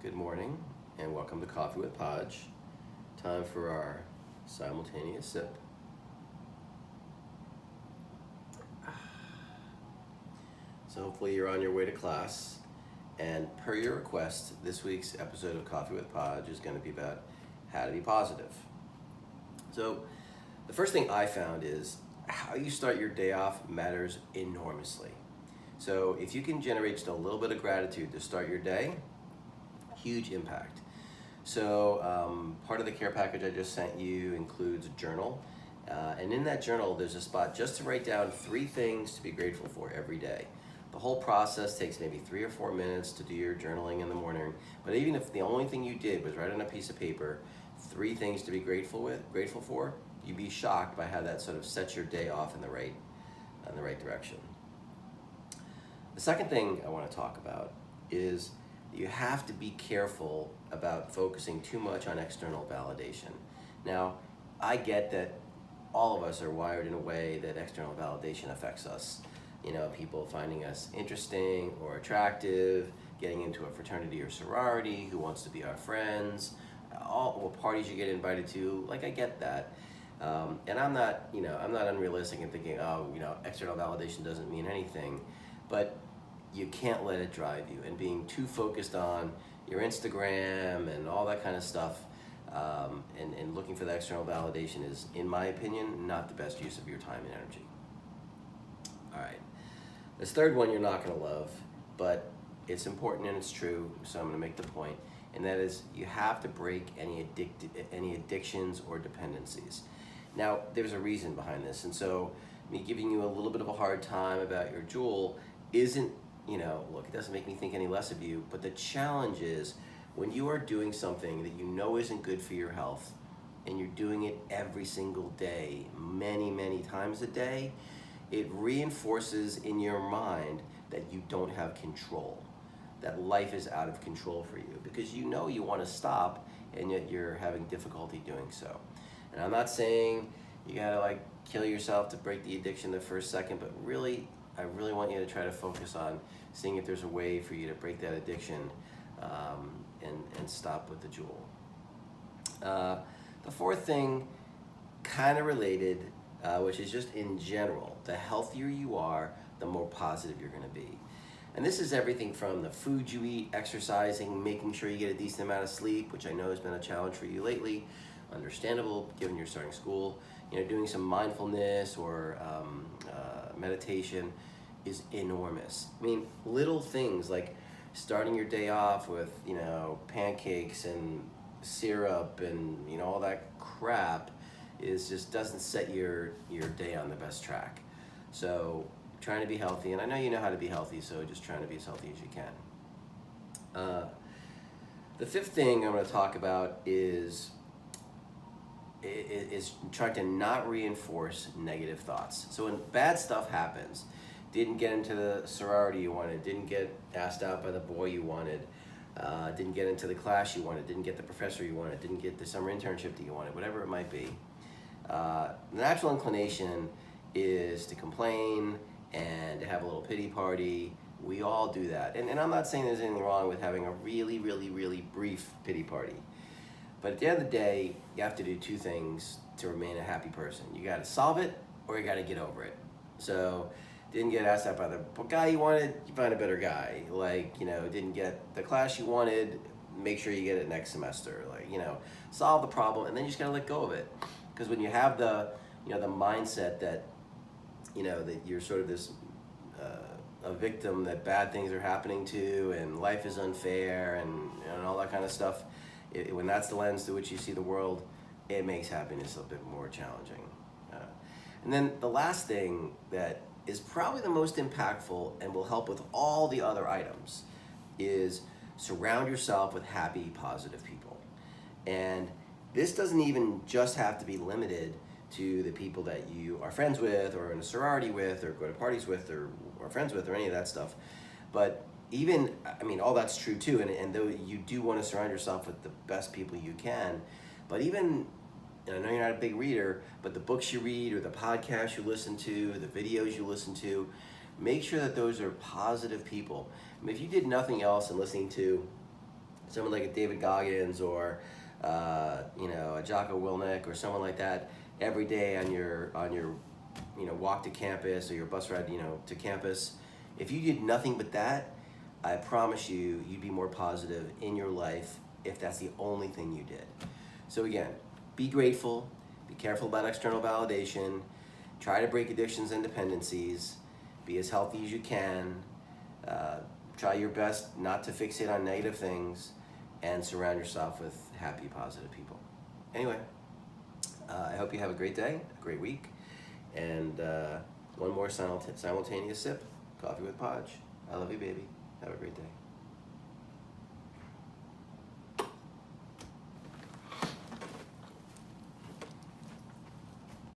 Good morning and welcome to Coffee with Podge. Time for our simultaneous sip. So hopefully you're on your way to class, and per your request, this week's episode of Coffee with Podge is going to be about how to be positive. So the first thing I found is how you start your day off matters enormously. So if you can generate just a little bit of gratitude to start your day, huge impact. So part of the care package I just sent you includes a journal. And in that journal, there's a spot just to write down 3 things to be grateful for every day. The whole process takes maybe 3 or 4 minutes to do your journaling in the morning. But even if the only thing you did was write on a piece of paper 3 things to be grateful for, you'd be shocked by how that sort of sets your day off in the right direction. The second thing I want to talk about is you have to be careful about focusing too much on external validation. Now, I get that all of us are wired in a way that external validation affects us. You know, people finding us interesting or attractive, getting into a fraternity or sorority, who wants to be our friends, all parties you get invited to, like I get that. And I'm not unrealistic in thinking, external validation doesn't mean anything, but you can't let it drive you, and being too focused on your Instagram and all that kind of stuff and looking for the external validation is, in my opinion, not the best use of your time and energy. All right, this third one you're not going to love, but it's important and it's true, so I'm going to make the point, and that is you have to break any addictions or dependencies. Now, there's a reason behind this, and so me giving you a little bit of a hard time about your Juul isn't, look, it doesn't make me think any less of you, but the challenge is when you are doing something that you know isn't good for your health and you're doing it every single day, many, many times a day, it reinforces in your mind that you don't have control, that life is out of control for you, because you know you want to stop and yet you're having difficulty doing so. And I'm not saying you gotta kill yourself to break the addiction the first second, but really, I really want you to try to focus on seeing if there's a way for you to break that addiction and stop with the Juul. The fourth thing, kind of related, which is just in general, the healthier you are, the more positive you're going to be. And this is everything from the food you eat, exercising, making sure you get a decent amount of sleep, which I know has been a challenge for you lately, understandable given you're starting school, doing some mindfulness or meditation is enormous. I mean, little things like starting your day off with, pancakes and syrup and, all that crap just doesn't set your day on the best track. So trying to be healthy, and I know you know how to be healthy, so just trying to be as healthy as you can. The fifth thing I'm going to talk about is trying to not reinforce negative thoughts. So when bad stuff happens, didn't get into the sorority you wanted, didn't get asked out by the boy you wanted, didn't get into the class you wanted, didn't get the professor you wanted, didn't get the summer internship that you wanted, whatever it might be, the natural inclination is to complain and to have a little pity party. We all do that. And I'm not saying there's anything wrong with having a really, really, really brief pity party. But at the end of the day, you have to do 2 things to remain a happy person. You got to solve it, or you got to get over it. So, didn't get asked out by the guy you wanted, you find a better guy. Didn't get the class you wanted, make sure you get it next semester. Solve the problem, and then you just got to let go of it. Because when you have the mindset that, that you're sort of this a victim, that bad things are happening to, and life is unfair, and all that kind of stuff. When that's the lens through which you see the world, it makes happiness a bit more challenging. And then the last thing that is probably the most impactful and will help with all the other items is surround yourself with happy, positive people. And this doesn't even just have to be limited to the people that you are friends with or in a sorority with or go to parties with or are friends with or any of that stuff. But even, all that's true too, and though you do want to surround yourself with the best people you can, but even, and I know you're not a big reader, but the books you read or the podcasts you listen to, the videos you listen to, make sure that those are positive people. If you did nothing else and listening to someone like a David Goggins or a Jocko Willink or someone like that every day on your walk to campus or your bus ride to campus. If you did nothing but that, I promise you, you'd be more positive in your life if that's the only thing you did. So again, be grateful, be careful about external validation, try to break addictions and dependencies, be as healthy as you can, try your best not to fixate on negative things, and surround yourself with happy, positive people. Anyway, I hope you have a great day, a great week, and one more simultaneous sip, Coffee with Podge. I love you, baby. Have a great day.